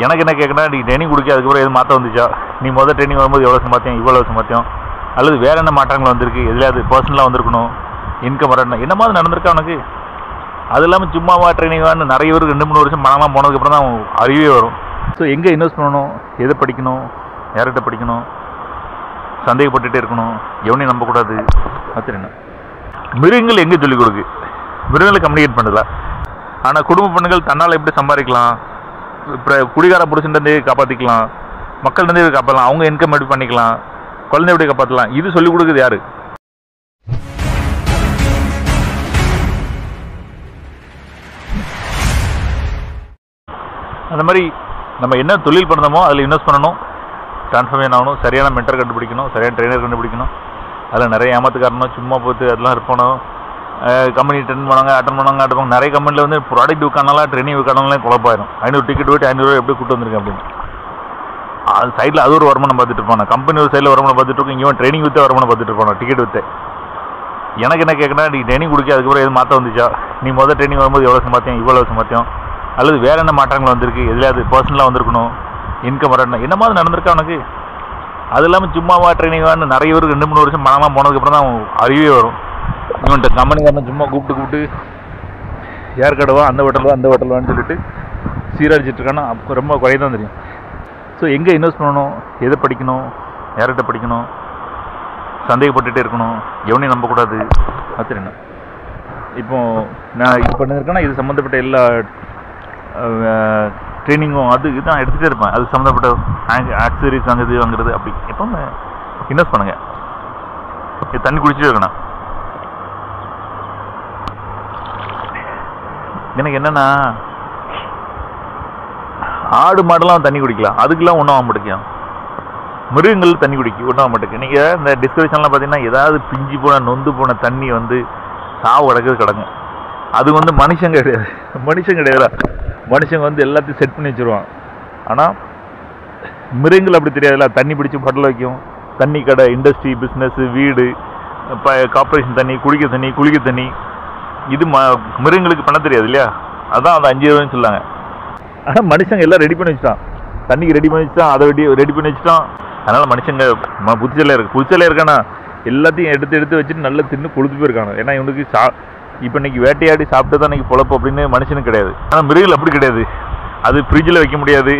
எனக்கு என்ன கேட்குறா, நீ ட்ரைனிங் கொடுக்க அதுக்கப்புறம் எது மாற்ற வந்துச்சா, நீ முதல் ட்ரைனிங் வரும்போது எவ்வளோ சம்பாத்தியம் இவ்வளோ சம்பாத்தியம், அல்லது வேறு என்ன மாற்றங்கள் வந்திருக்கு, எதுலையாவது பர்சனலாக வந்திருக்கணும், இன்கம் வரணும், என்ன மாதிரி நடந்திருக்கா உனக்கு? அது இல்லாமல் சும்மாவா ட்ரைனிங் வேணும், நிறைய பேருக்கு 2-3 வருஷம் பணமாக போனதுக்கப்புறம் தான் அறிவே வரும். ஸோ எங்கே இன்வெஸ்ட் பண்ணணும், எதை படிக்கணும், யார்கிட்ட படிக்கணும், சந்தேகப்பட்டுகிட்டே இருக்கணும், எவனையும் நம்பக்கூடாது. அது என்ன மிருகங்கள் எங்கே சொல்லிக் கொடுக்கு, மிருகங்களை கம்யூனிகேட் பண்ணல. ஆனால் குடும்ப பெண்கள் தன்னால் எப்படி சம்பாதிக்கலாம், இப்போ குடிகார புருஷன்லேருந்தே காப்பாற்றிக்கலாம், மக்கள்லேருந்தே காப்பாற்றலாம், அவங்க இன்கம் எப்படி பண்ணிக்கலாம், குழந்தை எப்படி காப்பாற்றலாம், இது சொல்லிக் கொடுக்குது யார்? அந்த மாதிரி நம்ம என்ன தொழில் பண்ணணுமோ அதில் இன்வெஸ்ட் பண்ணணும், ட்ரான்ஸ்ஃபர்மேஷன் ஆகணும், சரியான மென்டர் கண்டுபிடிக்கணும், சரியான ட்ரெயினர் கண்டுபிடிக்கணும். அதில் நிறைய ஏமாத்துக்காரணும், சும்மா போட்டு அதெல்லாம் இருப்பணும். கம்பெனி அட்டன் பண்ணுவாங்க. நிறைய கம்பெனியில் வந்து ப்ராடக்ட் விற்கானாலாம் ட்ரெயினிங் விற்கானாலும் குழப்பாயிரும். 500 டிக்கெட் போய்ட்டு 500 ரூபா எப்படி கூட்டு வந்திருக்கேன் அப்படின்னு. அது சைடில் அது ஒரு வருமானம் பார்த்துட்டு இருப்பாங்க. கம்பெனி ஒரு சைடில் வருமானம் பார்த்துட்டு இருக்கோம், இவன் ட்ரெயினிங் விற்று வருமானம் பார்த்துட்டு இருப்பாங்க, டிக்கெட் விற்று. எனக்கு என்ன கேட்குறா, நீ ட்ரெயினிங் கொடுக்க அதுக்கப்புறம் எது மாற்ற வந்துச்சா, நீ முதல் ட்ரெயினிங் வரும்போது எவ்வளோ சம்பாத்தியம் இவ்வளோ சம்பாத்தியம், அல்லது வேறு என்ன மாற்றங்கள் வந்திருக்கு, எதுலையாவது பர்சனலாக வந்திருக்கணும், இன்கம் வரணும், என்ன மாதிரி நடந்திருக்கா உனக்கு? அது இல்லாமல் சும்மாவா ட்ரைனிங் வேணும், நிறைய பேருக்கு 2-3 வருஷம் பணமாக போனதுக்கப்புறம் தான் அறிவே வரும். இவன்கிட்ட கம்பெனிக்காரன் சும்மா கூப்பிட்டு யார் கடவா அந்த ஹோட்டல்வான்னு சொல்லிட்டு சீரடிச்சிட்டு இருக்கானா, அப்போ ரொம்ப குறைய தான் தெரியும். ஸோ எங்கே இன்வெஸ்ட் பண்ணணும், எதை படிக்கணும், யார்கிட்ட படிக்கணும், சந்தேகப்பட்டுகிட்டே இருக்கணும், எவனையும் நம்பக்கூடாது. அது என்ன இப்போது நான் இது பண்ணியிருக்கேன்னா இது சம்மந்தப்பட்ட எல்லா ட்ரைனிங்கும் அது இதுதான் எடுத்துகிட்டே இருப்பேன். அது சம்மந்தப்பட்ட ஆக்சசரிஸ் வாங்குறது அப்படி எப்போவுமே இன்வெஸ்ட் பண்ணுங்கள். தண்ணி குடிச்சிட்டே இருக்கணும். எனக்கு என்னென்னா, ஆடு மாடெல்லாம் தண்ணி குடிக்கலாம், அதுக்கெல்லாம் ஒன்றும் ஆக மாட்டேங்க. மிருகங்கள் தண்ணி குடிக்க ஒன்றும் ஆக மாட்டேங்க. நீங்கள் இந்த டிஸ்கிரிப்ஷன்லாம் பார்த்தீங்கன்னா ஏதாவது பிஞ்சு போன நொந்து போன தண்ணி வந்து சாவு கிடங்க. அது வந்து மனுஷங்க கிடையாது. மனுஷங்க வந்து எல்லாத்தையும் செட் பண்ணி வச்சுருவான். ஆனால் மிருகங்கள் அப்படி தெரியாதுல்ல. தண்ணி பிடிச்சி பட்டல் வைக்கும், தண்ணி கடை, இண்டஸ்ட்ரி, பிஸ்னஸ்ஸு, வீடு, கார்பரேஷன் தண்ணி, குளிக்க தண்ணி, இது மிருகங்களுக்கு பண்ண தெரியாது இல்லையா? அதான் அந்த 5 ரூபாய்ன்னு சொல்லாங்க. ஆனால் மனுஷங்க எல்லாம் ரெடி பண்ணி வச்சுட்டான், தண்ணிக்கு ரெடி பண்ணி வச்சுட்டான், அதை ரெடி பண்ணி வச்சுட்டான். அதனால் மனுஷங்க புதுச்சலையாக இருக்கானா எல்லாத்தையும் எடுத்து வச்சுட்டு நல்லா தின்னு கொழுத்து போயிருக்காங்க. ஏன்னா இவனுக்கு இப்போ இன்றைக்கி வேட்டையாடி சாப்பிட்டு தான் இன்றைக்கி பொழப்பு அப்படின்னு மனுஷனுக்கு கிடையாது. ஆனால் மிருகங்கள் அப்படி கிடையாது. அது ஃப்ரிட்ஜில் வைக்க முடியாது.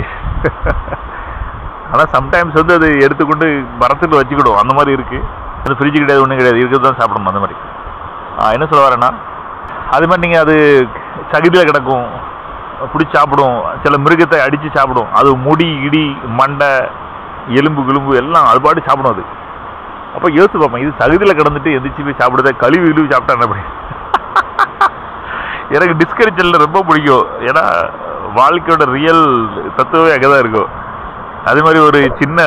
ஆனால் சம்டைம்ஸ் வந்து அது எடுத்துக்கொண்டு மரத்தில் வச்சுக்கிடும். அந்த மாதிரி இருக்குது. அது ஃப்ரிட்ஜு கிடையாது, ஒன்றும் கிடையாது, இருக்கிறது தான் சாப்பிடணும். அந்த மாதிரி என்ன சொல்ல வரேன்னா, அது மாதிரி நீங்கள் அது சகிதியில் கிடக்கும், பிடிச்சி சாப்பிடும். சில மிருகத்தை அடித்து சாப்பிடும். அது முடி, இடி, மண்டை, எலும்பு எல்லாம் அது பாட்டு சாப்பிடும். அது அப்போ யோசிச்சு பார்ப்பேன், இது சகிதியில் கிடந்துட்டு எந்திரிச்சு போய் சாப்பிடுறத கழுவி சாப்பிட்டா என்ன பண்ணி. எனக்கு டிஸ்கரிச்சலில் ரொம்ப பிடிக்கும். ஏன்னா வாழ்க்கையோட ரியல் தத்துவமே அங்கே தான் இருக்கும். அதே மாதிரி ஒரு சின்ன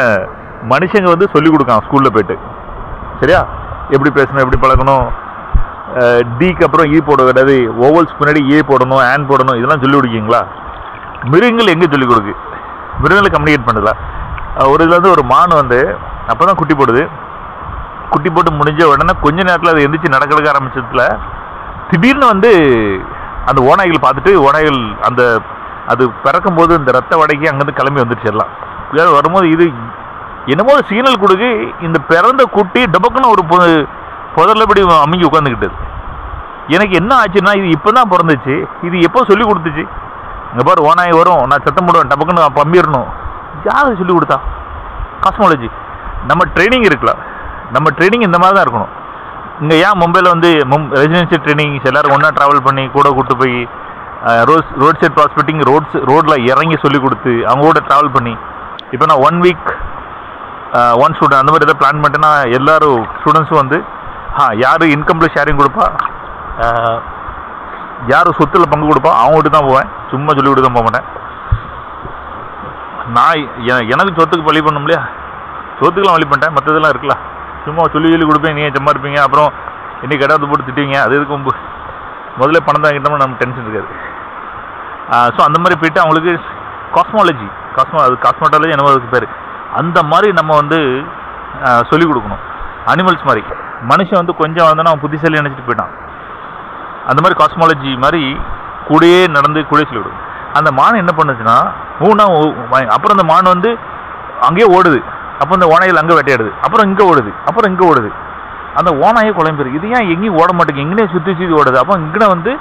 மனுஷங்க வந்து சொல்லிக் கொடுக்கான் ஸ்கூலில் போய்ட்டு, சரியா, எப்படி பேசணும், எப்படி பழகணும், டிக்கு அப்புறம் ஈ போட கிடையாது, ஓவல்ஸ் முன்னாடி ஏ போடணும், ஆன் போடணும், இதெல்லாம் சொல்லிக் கொடுக்கீங்களா? மிருகங்கள் எங்கே சொல்லிக் கொடுக்கு? மிருகங்களை கம்யூனிகேட் பண்ணல. ஒரு இதில் வந்து ஒரு மான் வந்து அப்போ தான் குட்டி போடுது. குட்டி போட்டு முடிஞ்ச உடனே கொஞ்ச நேரத்தில் அது எந்திரிச்சு நடக்கிறதுக்கு ஆரம்பிச்சதுல திடீர்னு வந்து அந்த ஓநாய்கள் பார்த்துட்டு, ஓநாய்கள் அந்த அது பிறக்கும்போது இந்த ரத்த வடைக்கு அங்கேருந்து கிளம்பி வந்துடுச்சு. எல்லாம் வரும்போது இது என்னமோ சிக்னல் கொடுக்கு. இந்த பிறந்த குட்டி டபக்குன்னு ஒரு புதரில் இப்படி அமைங்கி உட்காந்துக்கிட்டது. எனக்கு என்ன ஆச்சுன்னா, இது இப்போ தான் பிறந்துச்சு, இது எப்போ சொல்லி கொடுத்துச்சு? இங்கே பாரு, ஓநாய் வரும், நான் சத்தம் போடுவேன், டபக்குன்னு பம்பிடணும். யார் சொல்லி கொடுத்தா? காஸ்மாலஜி. நம்ம ட்ரைனிங் இருக்குல்ல, நம்ம ட்ரைனிங் இந்த மாதிரி தான் இருக்கணும். இங்கே ஏன் மும்பையில் வந்து ரெசிடென்ஷியல் ட்ரைனிங்ஸ் எல்லோரும் ஒன்றா ட்ராவல் பண்ணி கூட கூப்பிட்டு போய் ரோட் சைட் ப்ராஸ்பெக்டிங் ரோட்டில் இறங்கி சொல்லி கொடுத்து அவங்க கூட ட்ராவல் பண்ணி, இப்போ நான் 1 வீக் 1 ஸ்டூடெண்ட் அந்த மாதிரி எதாவது பிளான் பண்ணிட்டேன்னா எல்லோரும் ஸ்டூடெண்ட்ஸும் வந்து யார் இன்கமில் ஷேரிங் கொடுப்பா, யார் சொத்தில் பங்கு கொடுப்பா, அவங்ககிட்ட தான் போவேன். சும்மா சொல்லி கொடுத்து தான் போக மாட்டேன். நான் எனக்கு சொத்துக்கு வழி பண்ணணும் இல்லையா? சொத்துக்கெலாம் வழி பண்ணிட்டேன், மற்றதெல்லாம் இருக்குல்ல, சும்மா சொல்லி கொடுப்பேன். நீங்கள் சும்மா இருப்பீங்க, அப்புறம் இன்றைக்கி இடாது போட்டு திட்டுவீங்க. அது எதுக்கு முதல்ல பணம் தான் கிட்டோம்னா நமக்கு டென்ஷன் இருக்காது. ஸோ அந்த மாதிரி போய்ட்டு அவங்களுக்கு காஸ்மெட்டாலஜி என்னமோ அதுக்கு பேர், அந்த மாதிரி நம்ம வந்து சொல்லிக் கொடுக்கணும். அனிமல்ஸ் மாதிரி மனுஷன் வந்து கொஞ்சம் வந்தோன்னா அவன் புத்திசாலி நினச்சிட்டு போயிட்டான். அந்த மாதிரி காஸ்மாலஜி மாதிரி கூடயே நடந்து கூடயே சொல்லிக் கொடுக்கும். அந்த மான் என்ன பண்ணுச்சுன்னா, ஊனா அப்புறம் அந்த மான் வந்து அங்கேயே ஓடுது. அப்போ இந்த ஓனாயில் அங்கே வேட்டையாடுது. அப்புறம் இங்கே ஓடுது. அப்புறம் இங்கே ஓடுது. அந்த ஓனாயே குழம்பிருக்கு. இது ஏன் எங்கேயும் ஓட மாட்டேங்குது, எங்கேயே சுற்றி சுற்றி ஓடுது. அப்போ இங்கே வந்து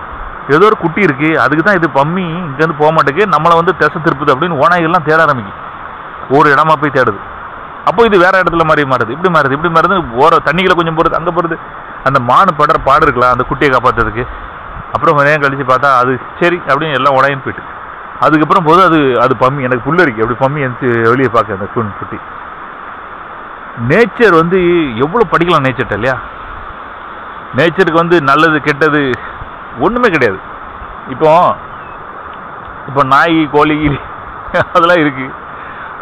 ஏதோ ஒரு குட்டி இருக்குது, அதுக்கு தான் இது பம்மி இங்கேருந்து போக மாட்டேங்குது, நம்மளை வந்து திசை திருப்புது அப்படின்னு ஓனாய்கள்லாம் தேட ஆரம்பிக்கும். ஒரு இடமா போய் தேடுது. அப்போ இது வேற இடத்துல மாதிரி மாறுது, இப்படி மாறுது, இப்படி மாறுது. ஓர தண்ணிகளை கொஞ்சம் போகிறது, அங்கே போகிறது. அந்த மானு படுற பாடு இருக்கலாம் அந்த குட்டியை காப்பாற்றுறதுக்கு. அப்புறம் கொஞ்ச நேரம் கழிச்சு பார்த்தா அது சரி அப்படின்னு எல்லாம் உடையன்னு போயிட்டு, அதுக்கப்புறம் போது அது பம்மி எனக்கு புல்லு இருக்கு அப்படி பம்மி எழுந்து வெளியே பார்க்க அந்த குட்டி. நேச்சர் வந்து எவ்வளோ படிக்கலாம் நேச்சர்கிட்ட இல்லையா? நேச்சருக்கு வந்து நல்லது கெட்டது ஒன்றுமே கிடையாது. இப்போ நாய் கோழி அதெல்லாம் இருக்குது.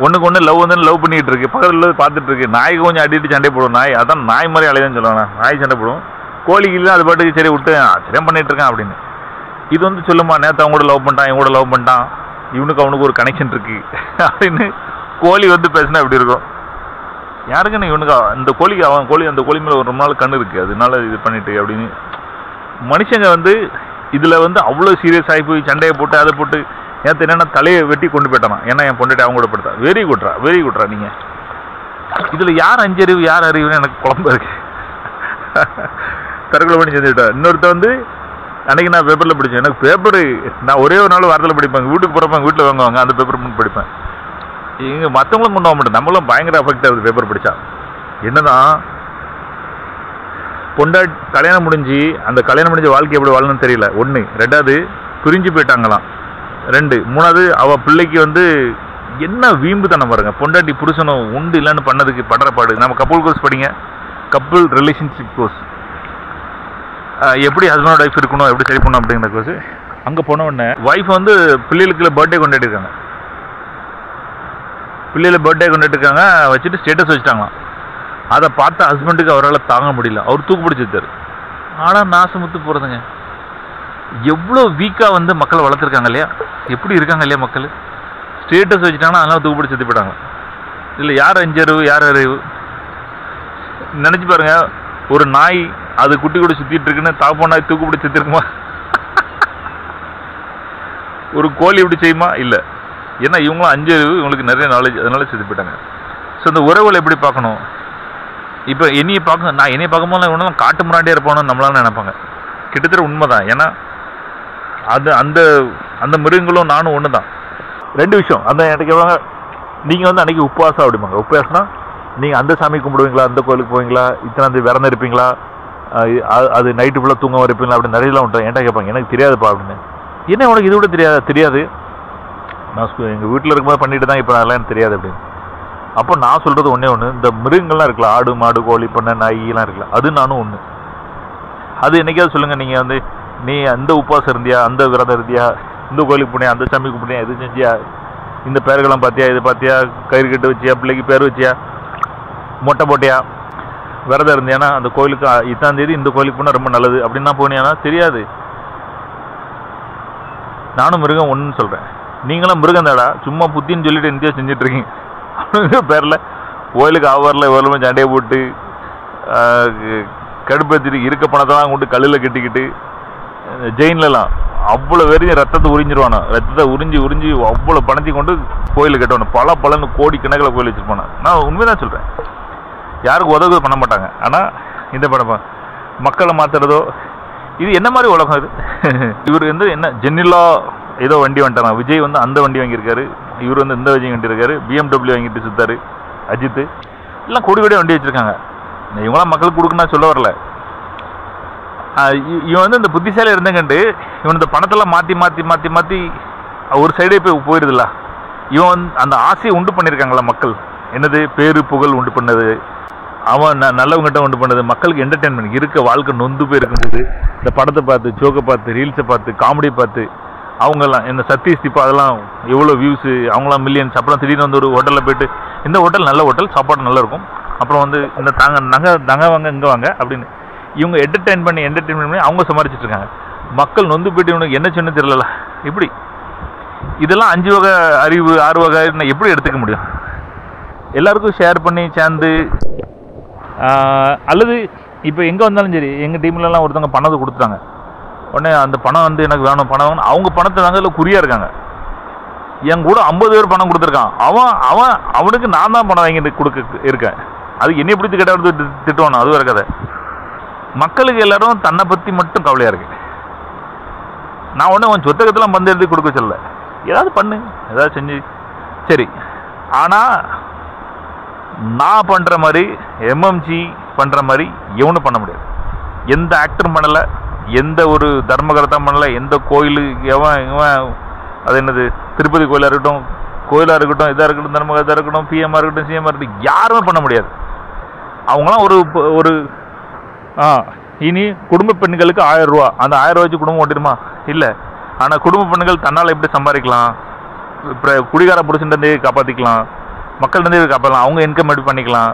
ஒன்றுக்கு ஒன்று லவ் வந்து லவ் பண்ணிகிட்டு இருக்கு, பக்கத்தில் பார்த்துட்டு இருக்கு. நாய்க்கு கொஞ்சம் அடிட்டு சண்டை போடும். நாய் அதான் நாய் மாதிரி அலையதான் சொல்லுவாங்க. நாய் சண்டை போடும், கோழிக்கு அது பாட்டுக்கு சரி விட்டு சரியா பண்ணிட்டு இருக்கான் அப்படின்னு. இது வந்து சொல்லுமா, நேற்று அவங்க கூட லவ் பண்ணிட்டான், இவங்க கூட லவ் பண்ணிட்டான், இவனுக்கு அவனுக்கு ஒரு கனெக்ஷன் இருக்கு அப்படின்னு கோழி வந்து பேசினா எப்படி இருக்கும்? யாருக்குன்னு இவனுக்கு இந்த கோழிக்கு அவன் கோழி அந்த கோழி மேலே ஒரு ரொம்ப நாள் கண்ணு இருக்குது, அதனால இது பண்ணிட்டு அப்படின்னு. மனுஷங்க வந்து இதில் வந்து அவ்வளோ சீரியஸ் ஆகி போய் சண்டையை போட்டு அதை போட்டு நேற்று என்னென்னா தலையை வெட்டி கொண்டு போயிட்டானா, ஏன்னா என் பொண்டாட்டி அவங்க கூட படுத்தா. வெரி குட்ரா நீங்கள். இதில் யார் அஞ்சறிவு யார் அறிவுன்னு எனக்கு குழம்பு இருக்கு. தற்கொலை பண்ணி செஞ்சுட்டா. இன்னொருத்த வந்து அன்றைக்கி நான் பேப்பரில் படித்தேன். எனக்கு பேப்பரு நான் ஒரே ஒரு நாள் வாரத்தில் படிப்பேன். வீட்டுக்கு போகிறப்ப வீட்டில் வாங்குவாங்க, அந்த பேப்பர் மட்டும் படிப்பேன். இங்கே மற்றவங்களும் கொண்டு வர மாட்டேன், நம்மளும் பயங்கர அஃபெக்ட் ஆகுது பேப்பர் படித்தா. என்னதான் பொண்டாட்டி கல்யாணம் முடிஞ்சு அந்த கல்யாணம் முடிஞ்ச வாழ்க்கை எப்படி வாழணும்னு தெரியல. ஒன்று. ரெண்டாவது பிரிஞ்சு போயிட்டாங்களாம். 2. 3வது அவள் பிள்ளைக்கு வந்து என்ன வீம்பு தானே பாருங்க. பொண்டாட்டி புருஷனும் உண்டு இல்லைன்னு பண்ணதுக்கு படுற பாடு. நம்ம கப்புள் கோர்ஸ் படிங்க, கப்புள் ரிலேஷன்ஷிப் கோர்ஸ், எப்படி ஹஸ்பண்ட் ஒய்ஃப் இருக்கணும், எப்படி சரி பண்ணணும் அப்படிங்கிற கோர்ஸ். அங்கே போன உடனே ஒய்ஃப் வந்து பிள்ளைகளுக்குள்ள பர்த்டே கொண்டாடிருக்காங்க. பிள்ளைகளை பர்த்டே கொண்டாடிருக்காங்க, வச்சுட்டு ஸ்டேட்டஸ் வச்சுட்டாங்களாம். அதை பார்த்த ஹஸ்பண்டுக்கு அவரால் தாங்க முடியல, அவர் தூக்கு பிடிச்சிருந்தார். ஆனால் நாசமுத்து போகிறதுங்க. எவ்வளோ வீக்காக வந்து மக்களை வளர்த்துருக்காங்க இல்லையா? எப்படி இருக்காங்க இல்லையா மக்கள்? ஸ்டேட்டஸ் வச்சுட்டாங்கன்னா அதெல்லாம் தூக்கு பிடிச்சி செத்து போயிட்டாங்க. இல்லை யார் அஞ்சறிவு யார் அறிவு நினச்சி பாருங்க. ஒரு நாய் அது குட்டி கூட சுற்றிட்டு இருக்குன்னு தாப்ப நாய் தூக்கு பிடிச்சி செத்துருக்குமா? ஒரு கோழி எப்படி செய்யுமா? இல்லை. ஏன்னா இவங்களும் அஞ்சறிவு, இவங்களுக்கு நிறைய நாலேஜ், அதனால செத்து போயிட்டாங்க. ஸோ இந்த உறவுகளை எப்படி பார்க்கணும்? இப்போ என்னையை பார்க்க நான் என்னையை பார்க்கும்போது இவனெல்லாம் காட்டு முன்னாடியே இருப்பானு நம்மளால நினைப்பாங்க. கிட்டத்தட்ட உண்மை தான். ஏன்னா அது அந்த அந்த மிருகங்களும் நானும் ஒன்று தான். 2 விஷயம். அந்த எனக்கு கேட்பாங்க, நீங்கள் வந்து அன்றைக்கி உப்பவாசம் அப்படிம்பாங்க. உப்பவாசம்னா நீங்கள் அந்த சாமி கும்பிடுவீங்களா, அந்த கோயிலுக்கு போவீங்களா, இத்தனை விரதம் இருப்பீங்களா, அது நைட்டு ஃபுல்லாக தூங்க இருப்பீங்களா அப்படின்னு நிறையலாம் உண்டு. என்கிட்ட கேட்பாங்க, எனக்கு தெரியாதுப்பா அப்படின்னு. என்ன உனக்கு இது கூட தெரியாது? நான் எங்கள் வீட்டில் இருக்கும்போது பண்ணிட்டு தான், இப்போ அதெல்லாம் எனக்கு தெரியாது அப்படின்னு. அப்போ நான் சொல்கிறது ஒன்றே ஒன்று, இந்த மிருகங்கள்லாம் இருக்கலாம், ஆடு மாடு கோழி பண்ணை நாய்லாம் இருக்கலாம், அது நானும் ஒன்று. அது என்னைக்காவது சொல்லுங்கள், நீங்கள் வந்து நீ அந்த உப்பவாசம் இருந்தியா, அந்த விரதம் இருந்தியா, இந்த கோயிலுக்கு போனியா, அந்த சாமிக்கு போனியா, எது செஞ்சியா, இந்த பேர்களெல்லாம் பார்த்தியா, இது பார்த்தியா, கயிறு கட்டு வச்சியா, பிள்ளைக்கு பேர் வச்சியா, மொட்டை போட்டியா, விரதம் இருந்தியானா, அந்த கோயிலுக்கு இத்தனாம் தேதி இந்த கோயிலுக்கு போனால் ரொம்ப நல்லது அப்படின்னா போனியானா தெரியாது. நானும் மிருகம் ஒன்றுன்னு சொல்கிறேன், நீங்களாம் மிருகம் தாடா, சும்மா புத்தின்னு சொல்லிட்டு இந்தியா செஞ்சிட்ருக்கீங்க அப்படிங்கிற பேரில் கோயிலுக்கு ஆவரில் எவ்வளோ சண்டையை போட்டு கடுப்பேற்றிட்டு இருக்க பணத்தெல்லாம் கொண்டு கல்லில் கட்டிக்கிட்டு ஜெயின்லலாம் அவ்வளோ வெறியும் ரத்தத்தை உறிஞ்சிருவானோ, ரத்தத்தை உறிஞ்சி அவ்வளோ பணத்தையும் கொண்டு கோயிலில் கட்டுவானு, பலன்னு கோடி கணக்கில் கோயில் வச்சுருப்பானோ. நான் உண்மைதான் சொல்கிறேன், யாருக்கும் உதவி பண்ண மாட்டாங்க. ஆனால் இந்த படம் மக்களை மாற்றுறதோ, இது என்ன மாதிரி உலகம் இது? இவர் வந்து என்ன ஜென்னிலா ஏதோ வண்டி வந்துட்டாங்க, விஜய் வந்து அந்த வண்டி வாங்கியிருக்காரு, இவர் வந்து இந்த வண்டி வாங்கியிருக்காரு, BMW வாங்கிட்டு சுத்தாரு, அஜித் எல்லாம் கோடி கோடியாக வண்டி வச்சுருக்காங்க. இவங்களாம் மக்களுக்கு கொடுக்குன்னா சொல்ல வரல. இவன் வந்து இந்த புத்திசாலி இருந்தங்கண்டு இவன் இந்த பணத்தெல்லாம் மாற்றி ஒரு சைடே போயிடுதுல்ல. இவன் வந்து அந்த ஆசையை உண்டு பண்ணியிருக்காங்களா மக்கள், என்னது பேரு புகழ் உண்டு பண்ணது, அவன் நல்லவங்கிட்ட உண்டு பண்ணது, மக்களுக்கு என்டர்டெயின்மெண்ட் இருக்க வாழ்க்கை நொந்து போயிருக்கும்போது இந்த படத்தை பார்த்து, ஜோக்கை பார்த்து, ரீல்ஸை பார்த்து, காமெடி பார்த்து, அவங்கெல்லாம் இந்த சத்தீஷ் தீபா அதெல்லாம் எவ்வளோ வியூஸு, அவங்களாம் மில்லியன்ஸ். அப்புறம் திடீர்னு வந்து ஒரு ஹோட்டலில் போய்ட்டு, இந்த ஹோட்டல் நல்ல ஹோட்டல், சாப்பாடு நல்லாயிருக்கும், அப்புறம் வந்து இந்த நகை வாங்க இங்கே வாங்க அப்படின்னு இவங்க என்டர்டெயின் பண்ணி அவங்க சமாளிச்சுட்டு இருக்காங்க. மக்கள் நொந்து போய்ட்டு இவனுக்கு என்ன சொன்னு தெரியல. இப்படி இதெல்லாம் 5 வகை அறிவு 6 வகை எப்படி எடுத்துக்க முடியும்? எல்லாருக்கும் ஷேர் பண்ணி சேர்ந்து, அல்லது இப்போ எங்கே வந்தாலும் சரி, எங்கள் டீம்லலாம் ஒருத்தவங்க பணத்தை கொடுத்துட்டாங்க, உடனே அந்த பணம் வந்து எனக்கு வேணும், பணம் வாங்கணும், அவங்க பணத்தை வாங்க இல்லை குறியாக இருக்காங்க. என் கூட 50 பேர் பணம் கொடுத்துருக்கான். அவனுக்கு நான் தான் பணம் வாங்கிட்டு கொடுக்க இருக்கேன். அது என்னை பிடிச்சி கேட்டால் திட்டுவானோ அது வேறு கதை. மக்களுக்கு எல்லாரும் தன்னை பற்றி மட்டும் கவலையாக இருக்கு. நான் ஒன்றும் அவன் சொத்தகத்தெல்லாம் பந்து எழுதி கொடுக்க சொல்லல. ஏதாவது பண்ணு, ஏதாவது செஞ்சு சரி. ஆனால் நான் பண்ணுற மாதிரி எம்எம்ஜி பண்ணுற மாதிரி எவனும் பண்ண முடியாது. எந்த ஆக்டரும் பண்ணலை, எந்த ஒரு தர்மகர்த்தம் பண்ணலை, எந்த கோயில் இவன் அது என்னது திருப்பதி கோயிலாக இருக்கட்டும், இதாக இருக்கட்டும், தர்மகர்த்தா இருக்கட்டும், பிஎம்ஆர் இருக்கட்டும், சிஎம்ஆர் இருக்கட்டும், யாருமே பண்ண முடியாது. அவங்களாம் ஒரு இனி குடும்ப பெண்களுக்கு 1000 ரூபா, அந்த 1000 ரூபா வச்சு குடும்பம் ஓட்டிடுமா? இல்லை. ஆனால் குடும்ப பெண்கள் தன்னால் எப்படி சம்பாதிக்கலாம், இப்போ குடிகார புருஷன்டே காப்பாற்றிக்கலாம், மக்கள்கிட்டே காப்பாற்றலாம், அவங்க இன்கம் எப்படி பண்ணிக்கலாம்,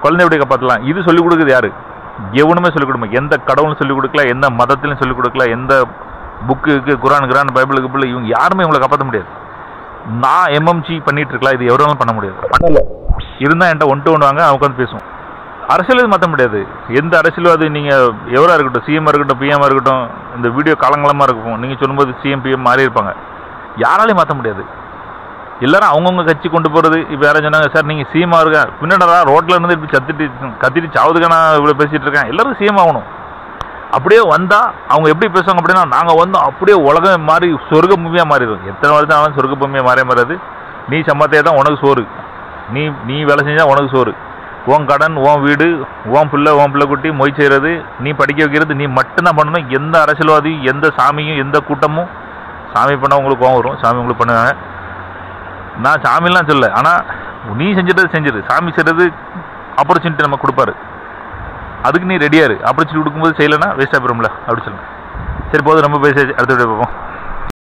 குழந்தை எப்படி காப்பாற்றலாம், இது சொல்லிக் கொடுக்குறது யார்? எவனுமே சொல்லிக் கொடுமா. எந்த கடவுளும் சொல்லிக் கொடுக்கல, எந்த மதத்திலையும் சொல்லிக் கொடுக்கல, எந்த புக்கு குரான் பைபிள் இவங்க யாருமே இவங்களை காப்பாற்ற முடியாது. நான் எம்எம்ஜி பண்ணிட்டு இருக்கலாம், இது எவராலும் பண்ண முடியாது. பண்ணல இருந்தால் என்கிட்ட 1 to 1 வாங்க, அவங்க வந்து பேசுவோம். அரசியல் மாற்ற முடியாது. எந்த அரசியலும் அது நீங்கள் எவராக இருக்கட்டும், சிஎம்மாக இருக்கட்டும், பிஎம்மாக இருக்கட்டும், இந்த வீடியோ காலங்காலமாக இருக்கும். நீங்கள் சொல்லும்போது சிஎம் பிஎம் மாறி இருப்பாங்க. யாராலையும் மாற்ற முடியாது. எல்லாரும் அவங்கவுங்க கட்சி கொண்டு போகிறது. இப்போ யாரும் சொன்னாங்க, சார் நீங்கள் சிஎம்மாக இருக்க பின்னாடா ரோட்டில் இருந்து இப்படி கத்திட்டு சாவுதுக்கு நான் இவ்வளோ பேசிகிட்டு இருக்கேன். எல்லோரும் சிஎம் ஆகணும். அப்படியே வந்தால் அவங்க எப்படி பேசுவாங்க அப்படின்னா, நாங்கள் வந்தோம் அப்படியே உலகம் மாறி சொர்க்க பூமியாக மாறிடும். எத்தனை வருஷம் ஆனாலும் சொர்க்க பூமியாக மாறாது. நீ சம்பாத்தியா தான் உனக்கு சோறு, நீ வேலை செஞ்சால் உனக்கு சோறு. உன் கடன், உன் வீடு, உன் பிள்ளை குட்டி மொய் செய்கிறது, நீ படிக்க வைக்கிறது நீ மட்டும்தான் பண்ணணும். எந்த அரசியல்வாதி, எந்த சாமியும், எந்த கூட்டமும் சாமி பண்ணால் உங்களுக்கு கோவம் வரும். சாமி உங்களுக்கு பண்ணுவாங்க. நான் சாமிலாம் சொல்ல, ஆனால் நீ செஞ்சிரு. சாமி செய்கிறது ஆப்பர்ச்சுனிட்டி நம்ம கொடுப்பாரு. அதுக்கு நீ ரெடியாரு. ஆப்பர்ச்சுனிட்டி கொடுக்கும்போது செய்யலைன்னா வேஸ்ட்டாக போயிரும்ல அப்படி சொல்லுங்கள். சரி, போதும், ரொம்ப பேசியாச்சு. அடுத்த வீடியோ பார்ப்போம்.